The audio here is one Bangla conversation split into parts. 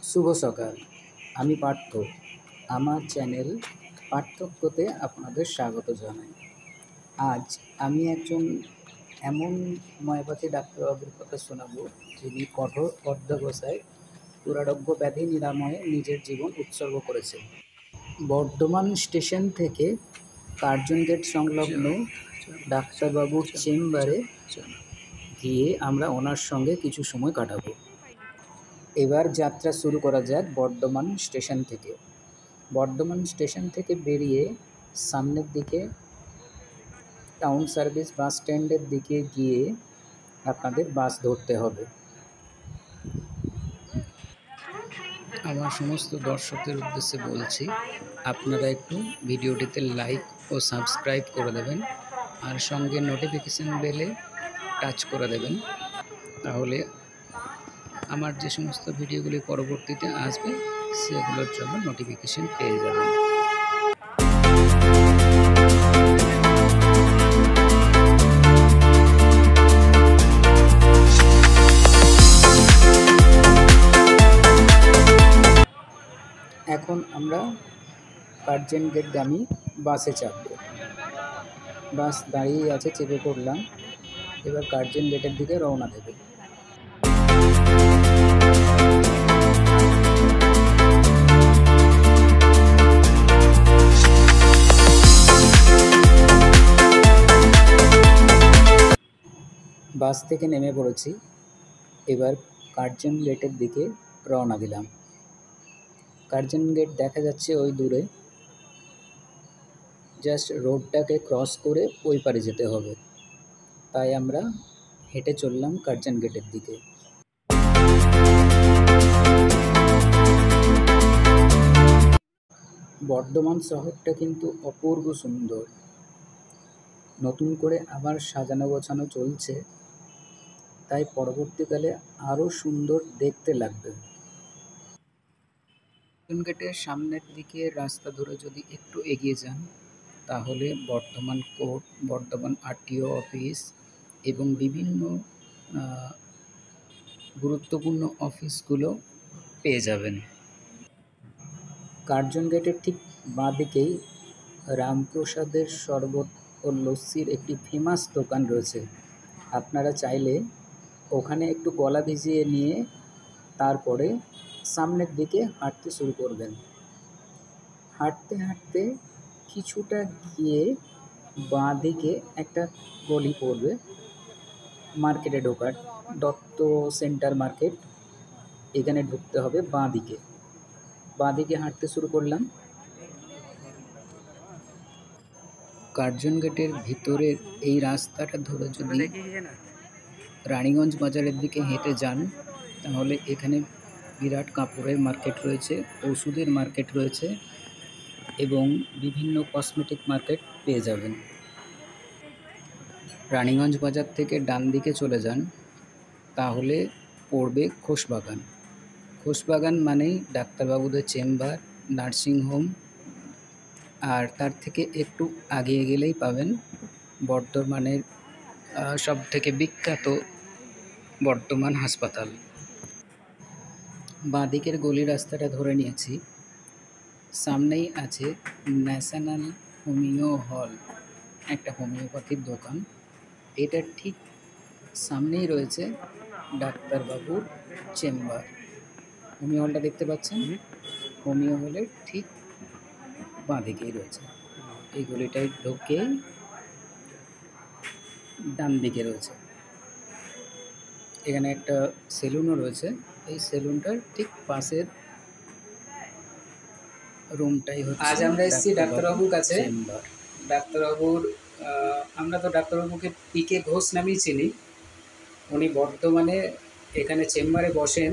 শুভ সকাল। আমি পার্থ। আমার চ্যানেল পার্থক্যতে আপনাদের স্বাগত জানাই। আজ আমি একজন এমন হোমিওপ্যাথি ডাক্তারবাবুর কথা শোনাবো, যিনি কঠোর অধ্যবসায় দুরারোগ্য ব্যাধি নিরাময়ে নিজের জীবন উৎসর্গ করেছেন। বর্ধমান স্টেশন থেকে কার্জন গেট সংলগ্ন ডাক্তারবাবুর চেম্বারে গিয়ে আমরা ওনার সঙ্গে কিছু সময় কাটাবো। এবার যাত্রা শুরু করা যাক বর্ধমান স্টেশন থেকে। বর্ধমান স্টেশন থেকে বেরিয়ে সামনের দিকে টাউন সার্ভিস বাস স্ট্যান্ডের দিকে গিয়ে আপনাদের বাস ধরতে হবে। আমার সমস্ত দর্শকদের উদ্দেশ্যে বলছি, আপনারা একটু ভিডিওটিতে লাইক ও সাবস্ক্রাইব করে দেবেন, আর সঙ্গে নোটিফিকেশান বেলে টাচ করে দেবেন। তাহলে আমার যে সমস্ত ভিডিওগুলি পরবর্তীতে আসবে সেগুলোর জন্য নোটিফিকেশান পেয়ে যাবেন। এখন আমরা কার্জন গেটগামী বাসে চাপব। বাস দাঁড়িয়ে আছে, চেপে পড়লাম। এবার কার্জন গেটের দিকে রওনা দেবে। বাস থেকে নেমে পড়েছি। এবার কার্জন গেটের দিকে রওনা দিলাম। কার্জন গেট দেখা যাচ্ছে ওই দূরে। জাস্ট রোডটাকে ক্রস করে ওই পারে যেতে হবে, তাই আমরা হেঁটে চললাম কার্জন গেটের দিকে। বর্ধমান শহরটা কিন্তু অপূর্ব সুন্দর। নতুন করে আবার সাজানো গোছানো চলছে, তাই পরবর্তীকালে আরও সুন্দর দেখতে লাগবে। কার্জন গেটের সামনের দিকে রাস্তা ধরে যদি একটু এগিয়ে যান, তাহলে Bardhaman court, Bardhaman RTO office এবং বিভিন্ন গুরুত্বপূর্ণ অফিসগুলো পেয়ে যাবেন। কার্জন গেটের ঠিক বাঁ দিকেই রামপ্রসাদের শরবত ও লস্যির একটি ফেমাস দোকান রয়েছে। আপনারা চাইলে ওখানে একটু গলা ভিজিয়ে নিয়ে তারপরে সামনের দিকে হাঁটতে শুরু করবেন। হাঁটতে হাঁটতে কিছুটা গিয়ে বাঁ দিকে একটা গলি পড়বে মার্কেটে ঢোকার, দত্ত সেন্টার মার্কেট। এখানে ঢুকতে হবে বাঁ দিকে। বাঁ দিকে হাঁটতে শুরু করলাম। কার্জন গেটের ভিতরের এই রাস্তাটা ধরে যদি রানীগঞ্জ বাজারের দিকে হেঁটে যান, তাহলে এখানে বিরাট কাপড়ের মার্কেট রয়েছে, ওষুধের মার্কেট রয়েছে এবং বিভিন্ন কসমেটিক মার্কেট পেয়ে যাবেন। রানীগঞ্জ বাজার থেকে ডান দিকে চলে যান, তাহলে পড়বে খোশবাগান। খোশবাগান মানেই ডাক্তারবাবুদের চেম্বার, নার্সিংহোম, আর তার থেকে একটু এগিয়ে গেলেই পাবেন বর্ধমানের সবথেকে বিখ্যাত বর্ধমান হাসপাতাল। বাঁ দিকের গলি রাস্তাটা ধরে নিয়েছি। সামনেই আছে ন্যাশনাল হোমিও হল, একটা হোমিওপ্যাথির দোকান। এটার ঠিক সামনেই রয়েছে ডাক্তারবাবুর চেম্বার। হোমিও হলটা দেখতে পাচ্ছেন? হোমিও হলের ঠিক বাঁ দিকেই রয়েছে। এই গলিটায় ঢুকে ডান দিকে রয়েছে। এখানে একটা সেলুনও রয়েছে। এই সেলুনটার ঠিক পাশের রুমটাই হচ্ছে। আজ আমরা এসেছি ডাক্তারবাবুর কাছে। ডাক্তারবাবুর আমরা তো ডাক্তারবাবুকে পিকে ঘোষ নামেই চিনি। উনি বর্তমানে এখানে চেম্বারে বসেন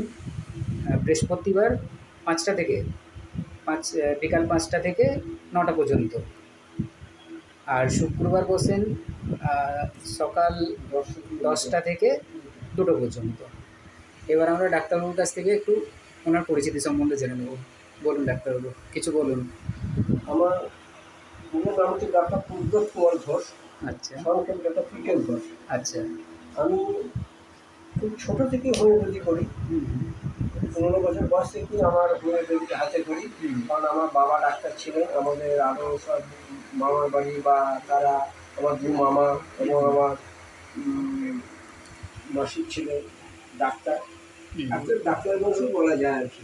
বৃহস্পতিবার বিকাল 5টা থেকে 9টা পর্যন্ত, আর শুক্রবার বসেন সকাল 10টা থেকে 2টো পর্যন্ত। এবার আমরা ডাক্তারবাবুর কাছ থেকে একটু ওনার পরিচিতি সম্বন্ধে জেনে নেব। বলুন ডাক্তারবাবু, কিছু বলুন। আমার নাম হচ্ছে ডাক্তার পূর্বজ কুমার ঘোষ। আচ্ছা, সংক্ষেপ ডাক্তার পিকেন ঘোষ। আচ্ছা। আমি খুব ছোটো থেকে হোমিওপ্যাথি করি। 15 বছর বয়স থেকেই আমার হোমিওপ্যাথি হাতে করি। কারণ আমার বাবা ডাক্তার ছিলেন, আমাদের আরও সব মামার বাড়ি বা তারা, আমার দু মামা এবং আমার মাসির ছিলেন ডাক্তার। একটা ডাক্তার বংশই বলা যায় আর কি।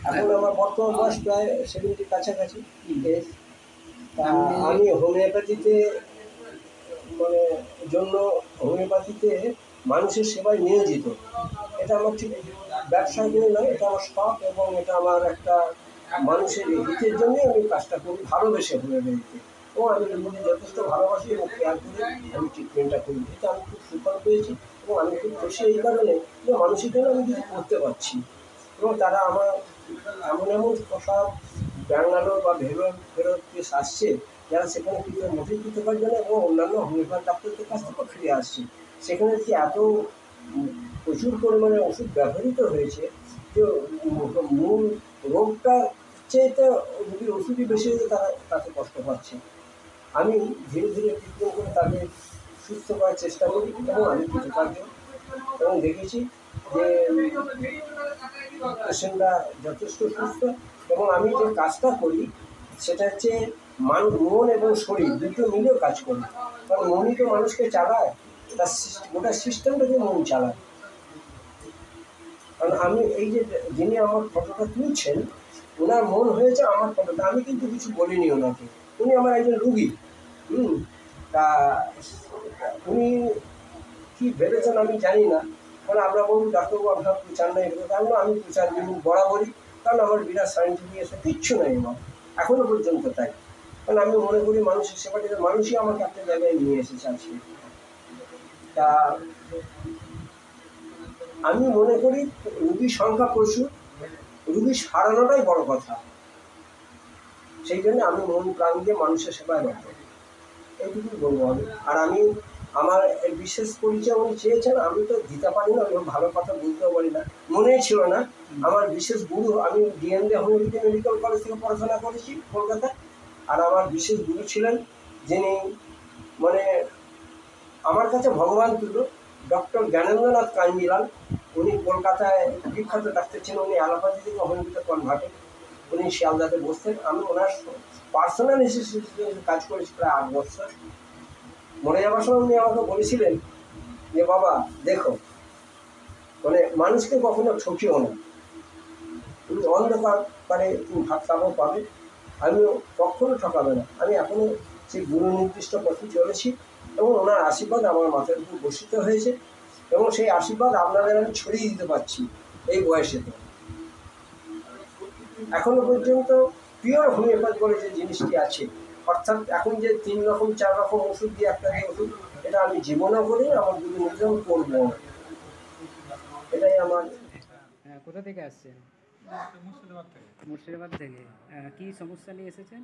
এখন আমার বর্তমান বয়স প্রায় 70 কাছাকাছি এজ। তা আমি হোমিওপ্যাথিতে মানে জন্য হোমিওপ্যাথিতে মানুষের সেবায় নিয়োজিত। এটা আমার ঠিক ব্যবসার জন্য নয়, এটা আমার শখ এবং এটা আমার একটা মানুষের হিতের জন্যই আমি কাজটা করি, ভালোবেসে হোমিওপ্যাথিতে। এবং আমি রোগীদের যথেষ্ট ভালোবাসি এবং কেয়ার করে আমি ট্রিটমেন্টটা করি। এতে আমি খুব সুফল পেয়েছি এবং আমি খুব খুশি এই কারণে যে মানুষের জন্য আমি কিছু করতে পারছি। এবং তারা আমার এমন এমন সব ব্যাঙ্গালোর বা ফেরত কেস আসছে যারা সেখানে কিছু মধ্যে করার জন্য এবং অন্যান্য হোমিওপ্যাথ ডাক্তারদের কাছ থেকেও ফিরে আসছে। সেখানে কি এত প্রচুর পরিমাণে ওষুধ ব্যবহৃত হয়েছে যে মূল রোগটা চেয়ে রোগীর ওষুধই বেশি হয়ে তারা তাতে কষ্ট পাচ্ছে। আমি ধীরে ধীরে ট্রিটমেন্ট করে তাদের সুস্থ করার চেষ্টা করি এবং আমি কৃতকার্য এবং দেখেছি যে পেশেন্টরা যথেষ্ট সুস্থ। এবং আমি যে কাজটা করি সেটা হচ্ছে মন এবং শরীর দুটো মিলেও কাজ করি। কারণ মনই তো মানুষকে চালায়, তার গোটা সিস্টেমটাকে মন চালায়। কারণ আমি এই যে যিনি আমার ফটোটা তুলছেন ওনার মন হয়েছে আমার ফটোটা, আমি কিন্তু কিছু বলিনি ওনাকে, উনি আমার একজন রুগী। তা উনি কী ভেবেছেন আমি জানি না। কারণ আমরা বলুন ডাক্তারবাবু আপনার প্রচার নেই, কারণ আমি প্রচার দিন বরাবরই, কারণ আমার বিরাট সায়েন্টিফিক এসে কিচ্ছু নেই আমার এখনও পর্যন্ত। তাই কারণ আমি মনে করি মানুষের সেবাটা মানুষই আমাকে একটা জায়গায় নিয়ে এসেছে আজকে। তা আমি মনে করি রুগীর সংখ্যা প্রচুর, রুগী সারানোটাই বড় কথা। সেই জন্য আমি মন প্রাণ দিয়ে মানুষের সেবায় রত, এইটুকুই বলবো আমি। আর আমি আমার বিশেষ পরিচয় উনি চেয়েছেন, আমি তো দিতে পারি না, ভালো কথা বলতেও পারি না, মনেই ছিল না। আমার বিশেষ গুরু, আমি ডিএনডি হোমিওপ্যাথি মেডিকেল কলেজ থেকে পড়াশোনা করেছি কলকাতায়। আর আমার বিশেষ গুরু ছিলেন যিনি মানে আমার কাছে ভগবান তুল্য, ডক্টর জ্ঞানেন্দ্রনাথ কাঞ্জিলাল। উনি কলকাতায় বিখ্যাত ডাক্তার ছিলেন, উনি অ্যালোপ্যাথি থেকে হোমিওপ্যাথি কনভার্টেড। উনি শিয়ালদাতে বসতেন, আমি ওনার পার্সোনাল হিসেবে কাজ করেছি প্রায় 8 বছর। মরে যাওয়ার সময় উনি আমাকে বলেছিলেন যে বাবা দেখো, মানে মানুষকে কখনো ঠকিও না, তুমি অন্ধকার পারে তুমি ভাত খাবো পাবে, আমিও কখনো ঠকাবে না। আমি এখনও সেই গুরু নির্দিষ্ট পথে চলেছি এবং ওনার আশীর্বাদ আমার মাথার উপর বর্ষিত হয়েছে এবং সেই আশীর্বাদ আপনাদের আমি ছড়িয়ে দিতে পারছি এই বয়সেতে। এখনো পর্যন্ত পিওর হোমিওপ্যাথি বলে যে জিনিসটি আছে, অর্থাৎ এখন যে 3 রকম 4 রকম ওষুধ দিয়ে একটা যে ওষুধ, এটা আমি জীবনেও করি, আমার যদি নিজেও করবো। এটাই আমার। কোথা থেকে আসছেন? মুর্শিদাবাদ থেকে। মুর্শিদাবাদ থেকে। কি সমস্যা নিয়ে এসেছেন?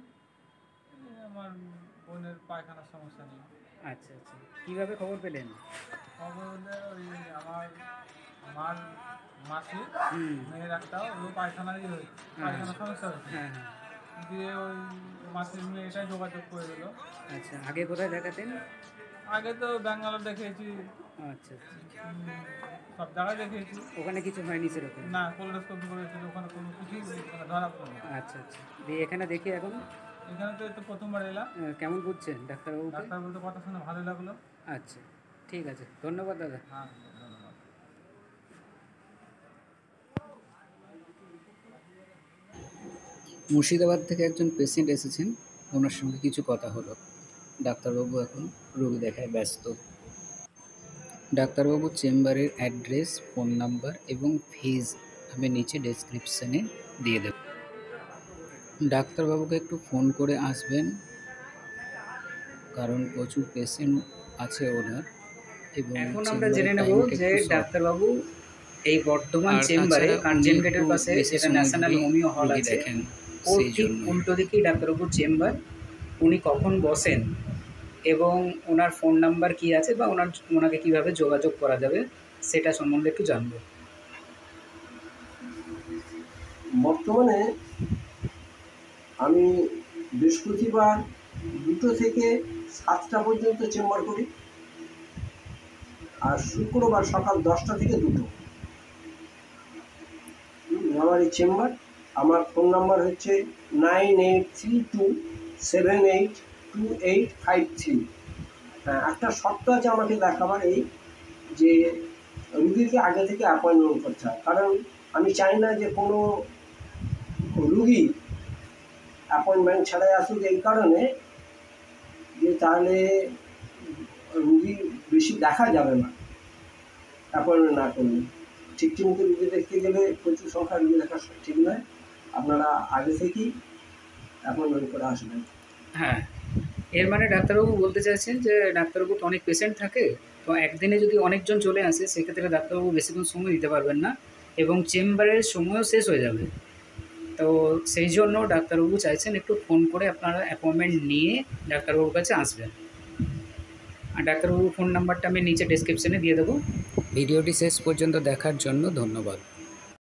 আমার বোনের পায়খানার সমস্যা নেই। আচ্ছা আচ্ছা, কীভাবে খবর পেলেন? খবর বলতে ওই আমার মার মাসি মেয়ের একটা ওই পায়খানারই হয়েছে, পায়খানার সমস্যা হয়েছে। হ্যাঁ হ্যাঁ। দিয়ে ওই মাসির মেয়েটাই যোগাযোগ করে দিল। আচ্ছা, আগে কোথায় দেখাতেন? আগে তো ব্যাঙ্গালোর দেখিয়েছি, আচ্ছা আচ্ছা, সব জায়গায় দেখিয়েছি, ওখানে কিছু হয়নি সেরকম? না কোলোনোস্কোপি করেছিল, ওখানে কোনো কিছুই ধরা পড়লো না। আচ্ছা আচ্ছা, দিয়ে এখানে দেখি এখন এখানে তো এই প্রথমবার এলাম। কেমন বুঝছেন ডাক্তারবাবুকে? ডাক্তার বলতে কথা শুনে ভালো লাগলো। আচ্ছা, ঠিক আছে, ধন্যবাদ দাদা। হ্যাঁ, ধন্যবাদ। মুর্শিদাবাদ থেকে একজন পেশেন্ট এসেছেন, ওনার সঙ্গে কিছু কথা হলো। ডাক্তারবাবু এখন রোগী দেখায় ব্যস্ত। ডাক্তারবাবুর চেম্বারের অ্যাড্রেস, ফোন নাম্বার এবং ফিজ আমি নিচে ডেসক্রিপশানে দিয়ে দেব। ডাক্তারবাবুকে একটু ফোন করে আসবেন, কারণ প্রচুর পেশেন্ট আছে ওনার এবং এখন আমরা জেনে নেব যে ডাক্তারবাবু এই বর্ধমান আর চেম্বারে তাছাড়া কার্জন উনি গেটের একটু পাশে বেশি যেটা সময় ন্যাশনাল ধরেই হোমিও হল রোগী আছে দেখেন, ওর সেই ঠিক জন্য উল্টো দিকেই ডাক্তারবাবুর চেম্বার। উনি কখন বসেন এবং ওনার ফোন নাম্বার কী আছে বা ওনাকে কীভাবে যোগাযোগ করা যাবে সেটা সম্বন্ধে একটু জানবো। বর্তমানে আমি বৃহস্পতিবার 2টো থেকে 7টা পর্যন্ত চেম্বার করি, আর শুক্রবার সকাল 10টা থেকে 2টো। আমার এই চেম্বার। আমার ফোন নাম্বার হচ্ছে 9832782853। হ্যাঁ, একটা শর্ত আছে আমাকে দেখাবার, এই যে রুগীকে আগে থেকে অ্যাপয়েন্টমেন্ট করতে হয়, কারণ আমি চাই না যে কোনো রুগী অ্যাপয়েন্টমেন্ট ছাড়াই আসুক, এই কারণে যে তাহলে রুগী বেশি দেখা যাবে না অ্যাপয়েন্টমেন্ট না করলে। ঠিক মতো রুগী দেখতে গেলে প্রচুর সংখ্যা রুগী দেখা ঠিক নয়, আপনারা আগে থেকেই অ্যাপয়েন্টমেন্ট করে আসবেন। হ্যাঁ, এর মানে ডাক্তারবাবু বলতে চাইছেন যে ডাক্তারবাবু তো অনেক পেশেন্ট থাকে, তো একদিনে যদি অনেকজন চলে আসে সেক্ষেত্রে ডাক্তারবাবু বেশিক্ষণ সময় দিতে পারবেন না এবং চেম্বারের সময়ও শেষ হয়ে যাবে। তো সেই জন্য ডাক্তারবাবু চাইছেন একটু ফোন করে আপনারা অ্যাপয়েন্টমেন্ট নিয়ে ডাক্তারবাবুর কাছে আসবেন। আর ডাক্তারবাবুর ফোন নাম্বারটা আমি নিচে ডেসক্রিপশনে দিয়ে দেবো। ভিডিওটি শেষ পর্যন্ত দেখার জন্য ধন্যবাদ।